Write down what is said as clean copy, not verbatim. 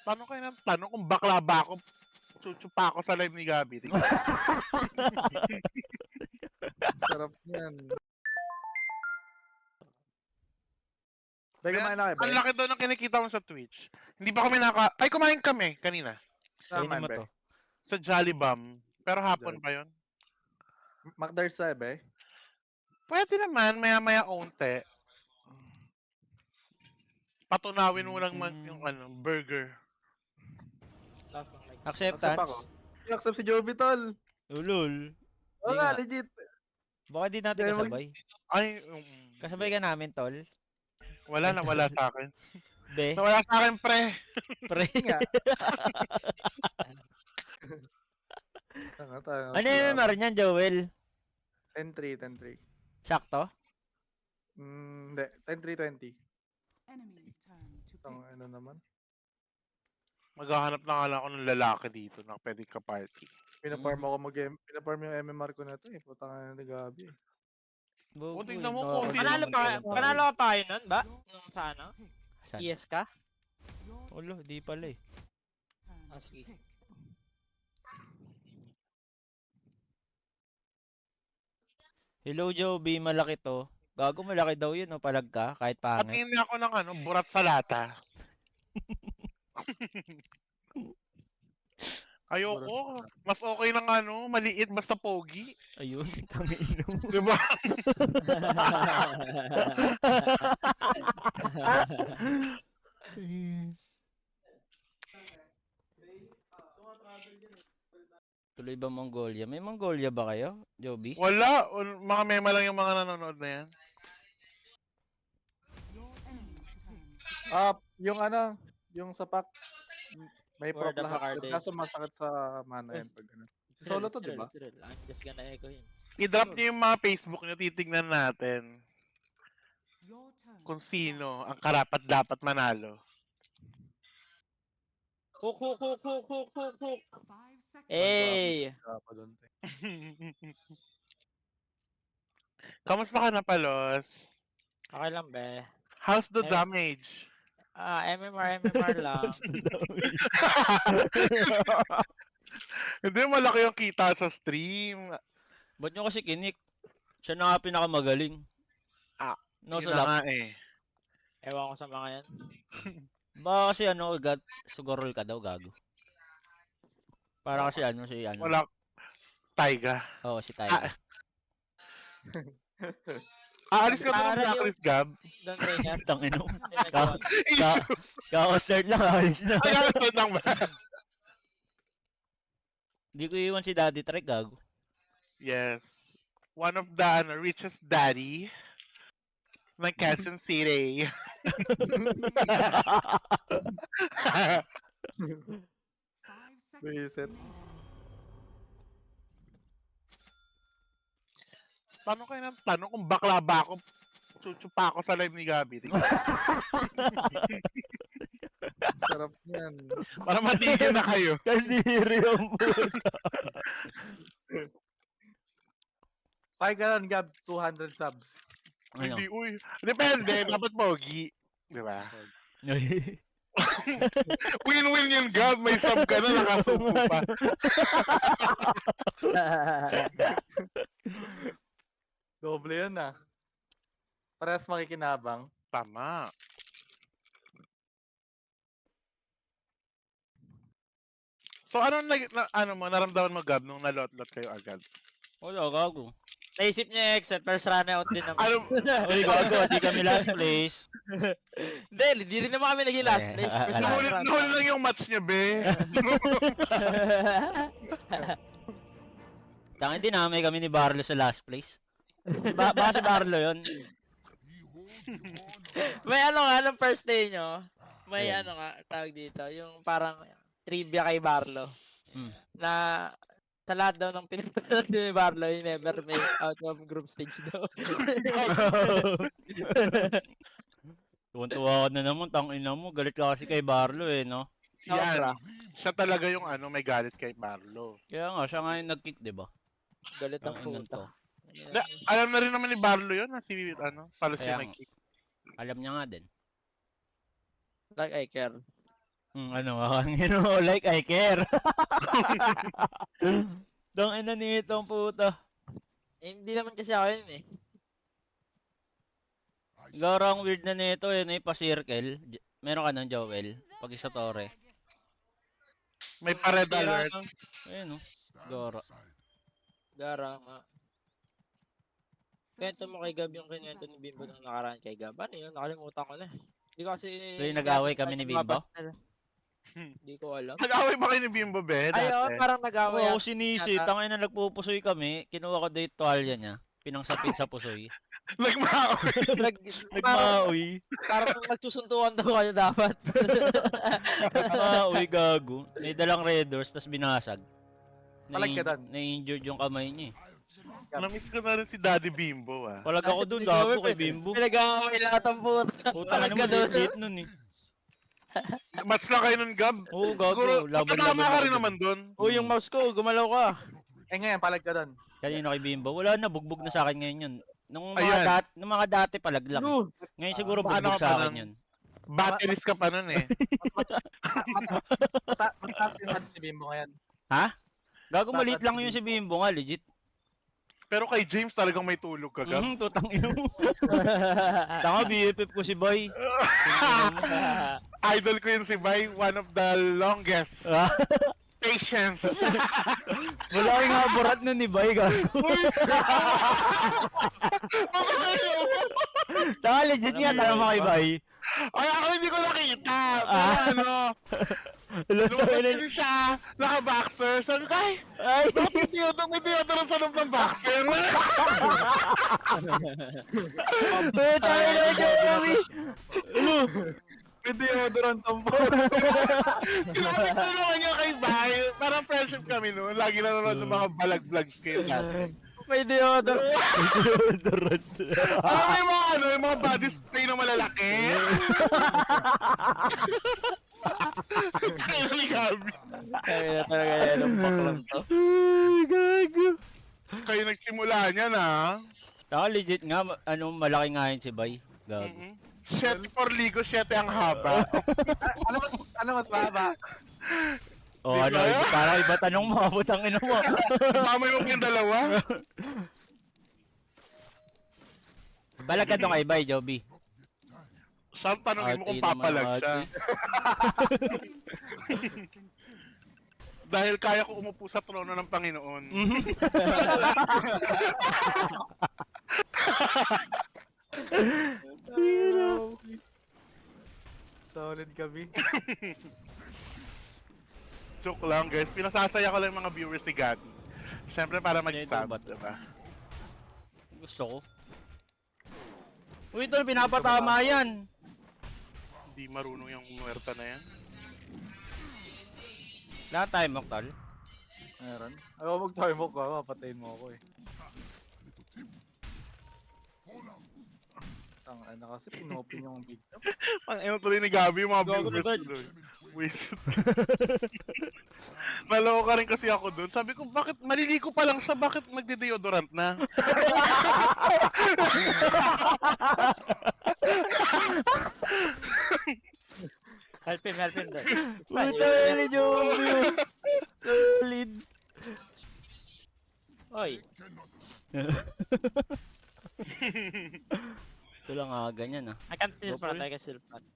Tanong kayo ng tanong kung bakla ba ako, chuchupa ako sa live ni Gabi. Sarap niyan. Bay, kumain na kayo, Ang Bay? laki daw ng kinikita mo sa Twitch. Hindi pa kami Ay, kumain kami kanina. Saan Kainin mo Bay? to. Sa Jollibee. Pero hapon pa yun. McDar's tayo, Bay? Pwede naman, maya-maya onte. Patunawin mo lang yung burger. Accept ako. Acceptance. I-accept si Joby, tol. Ulul. Oo Di nga, nga. legit. Baka di natin Dahil kasabay. Ay, Kasabay ka namin, tol. wala sa akin. Be. Nawala sa akin, pre. Pre. nga. Tanga. Ano yung MMR niyan, Joel? 10-3, 10-3. Sakto? Hindi. 10-3-20. Enemy's turn to pick. Ano naman? Maghahanap na nga lang ako ng lalaki dito na pwede ka-party. Pinaparm ako pinaparm yung MMR ko na to eh. Putang na Gabi. O, tignan mo, konti Panalo ka pa kayo nun ba? Nung sa ano? Saan? ES ka? Ulo, di pala eh. Ah, sige. Hello, Joby. Malaki to. Gago, malaki daw yun, no? Palag ka, kahit pangit. Patingin ako ng burat sa lata. Ayoko. Mas okay ng maliit basta pogi. Ayun, tangin mo. Diba? Tuloy ba Mongolia? May Mongolia ba kayo, Joby? Wala. Mga mema lang yung mga nanonood na yan. Yung sapak. May prop Word of lahat. Bacardi. Kaso masakit sa mana yan pag gano'n. Si Solo to, di ba? I'm just gonna echo him. I-drop niyo yung mga Facebook niyo, titignan natin Your turn. kung sino ang karapat dapat manalo. Hook. 5 seconds. Hey! Kamusta ka na, Palos? Okay lang be. How's the Eh. damage? MMR lang. Hindi, malaki yung kita sa stream. Ba't nyo kasi kinik? Siya na nga pinakamagaling. No, Yun sa na lap. nga eh. Ewan ko sa mga yan. Baka kasi sugorol ka daw, gago. Para kasi si Wala. Taiga. Oo, si Tyga. Aalis ka ba ng Para blacklist, Gab? Don't trainer. Tangin mo. Nag-1. Kaka-start lang, alis na. Ay, ito lang ba? Hindi ko iwan si Daddy Trek, gago. Yes. One of the richest daddy ng Quezon City. 5 Reset. seconds. Tanong kayo ng tanong kung bakla ba ako, chuchupa ako sa live ni Gabi. Sarap niyan. Para matigil na kayo. Kadiri ang puta. Pag ganun, Gab, 200 subs. Ano? Hindi, uy. Depende, dapat pogi. Di ba? Win-win yun, Gab. May sub ka na, nakasuko pa. Doble yun ah. Parehas makikinabang. Tama. So, naramdaman mo, Gab, nung nalot-lot kayo agad? Wala, gago. Naisip niya exit, first run out din naman. Uy, gago, di kami last place. Hindi rin naman kami naging last place. First Nahuli run lang yung match niya, be. Tangin din namin kami ni Barlo sa last place. Baka si Barlo yun. May nung first day nyo, may tawag dito, yung parang trivia kay Barlo. Na sa lahat daw ng pinapanood ni Barlo, he never made out of group stage daw. Tuwan-tuwa ka na naman, tangina mo. Galit ka kasi kay Barlo eh, no? Yan. Siya talaga yung may galit kay Barlo. Kaya nga, siya nga yung nag-kick, diba? Galit ang Tanginan puta. to. Alam na rin naman ni Barlo yun, na si, Palos Kaya yung nga. nag-kick. Alam niya nga din. Like I care. Ano ang like I care. Dang ina nito ang puta. Eh, hindi naman kasi ako yun eh. Gara ang weird na nito eh, pa-circle. Meron ka ng Joel, pag isa tore. May pa-red Tira, alert. no? Ayun Gara. Gara nga. Kwento mo kay Gab yung kinento ni Bimbo nung nakaraan kay Gab. Ano yun? Nakalimutan ko na. Hindi ko kasi... So yung nag-away kami ni Bimbo? Hindi ko alam. Nag-away ba kayo ni Bimbo, be? Ay, oo, Dati? parang nag-away. Oo, sinisit. Ang ina nagpupusoy kami, kinuha ko date tuwalya niya. Pinangsapit sa pusoy. Nagmaaway. Nagmaoy. Parang nagsusuntukan daw kayo dapat. Nagmaoy gago. May dalang red doors, tas binasag. Palagkadan. Na-injured yung kamay niya eh. Namiss ko na rin si Daddy Bimbo, ah. Palag ako dun, gago kay Bimbo. Pinag-away lahat ang puta. Puta ka Palag naman, ka doon. late nun eh. Match na kayo nun, Gab. Oo, gago. Siguro, Laban-laban tama ka ako rin dun. naman dun. Oh, yung mouse ko, gumalaw ka. Eh ngayon, palagkadan. Kanina kay Bimbo. Wala na, bugbog na sa akin ngayon yun. Nung Ayan. mga dati palag lang. No. Ngayon siguro Paano bugbog ka sa pa akin nun? yun. Batteries ka pa nun, eh. Mataas yung odds si Bimbo ngayon. Gago Basta maliit lang si yun si Bimbo nga, legit. Pero kay James talagang may tulog ka, Gab. Tutang ino mo. Tanga, BFF ko si Boy. Idol ko yun si Bay, one of the longest. Ah, Patience. wala kang haburat nun ni Boy, gago. Tanga, legit nga, tanga mo kay Boy. Ay, ako hindi ko nakita. Pero Ah. ano, lumabas kasi siya, naka-boxer. Sabi ko, ay, Ay, may deodorant sa loob ng boxer. puta na kami. May deodorant ang po. Sinabi ko naman niya kay Bay, parang friendship kami noon. Lagi nanonood ng mga balag vlogs kayo natin. May deodorant. Alam mo yung mga ano, yung mga body spray na malalaki? Kaya ni Gabi. Kaya na talaga yan ang baklang to. Ay, gago. Kayo nagsimula niya na. Tanga, legit nga, malaki nga yun si Boy. Gago. 7 for Ligo, 7 ang haba. Ano mas mahaba? O Di ano, ba? parang iba tanong mo, putang ina mo. Tama yung yung dalawa. Balag ka doon kay Bay, Joby. Saan tanongin mo kung Ate naman, papalag siya? ate. Dahil kaya ko umupo sa trono ng Panginoon. Solid kami. Joke lang guys, pinasasaya ko lang yung mga viewers ni Gati. Siyempre para Ito mag-sub, ba to? diba? Gusto ko. Uy, ito, pinapatama yan. Hindi marunong yung muerta na yan. Lahat tayo, Moktal. Meron. Ako mag-time mo ka, papatayin mo ako eh. Tangina kasi pinopen yung video. Ang ino tuloy ni Gabi yung mga Gago viewers agad. tuloy. Wasted. Naloko ka rin kasi ako dun. Sabi ko, bakit maliligo pa lang siya, bakit magde-deodorant na? Help him doon. Puta ni Joby. Solid. Oy, Ito lang ganyan ah. I can't feel front, I can still front.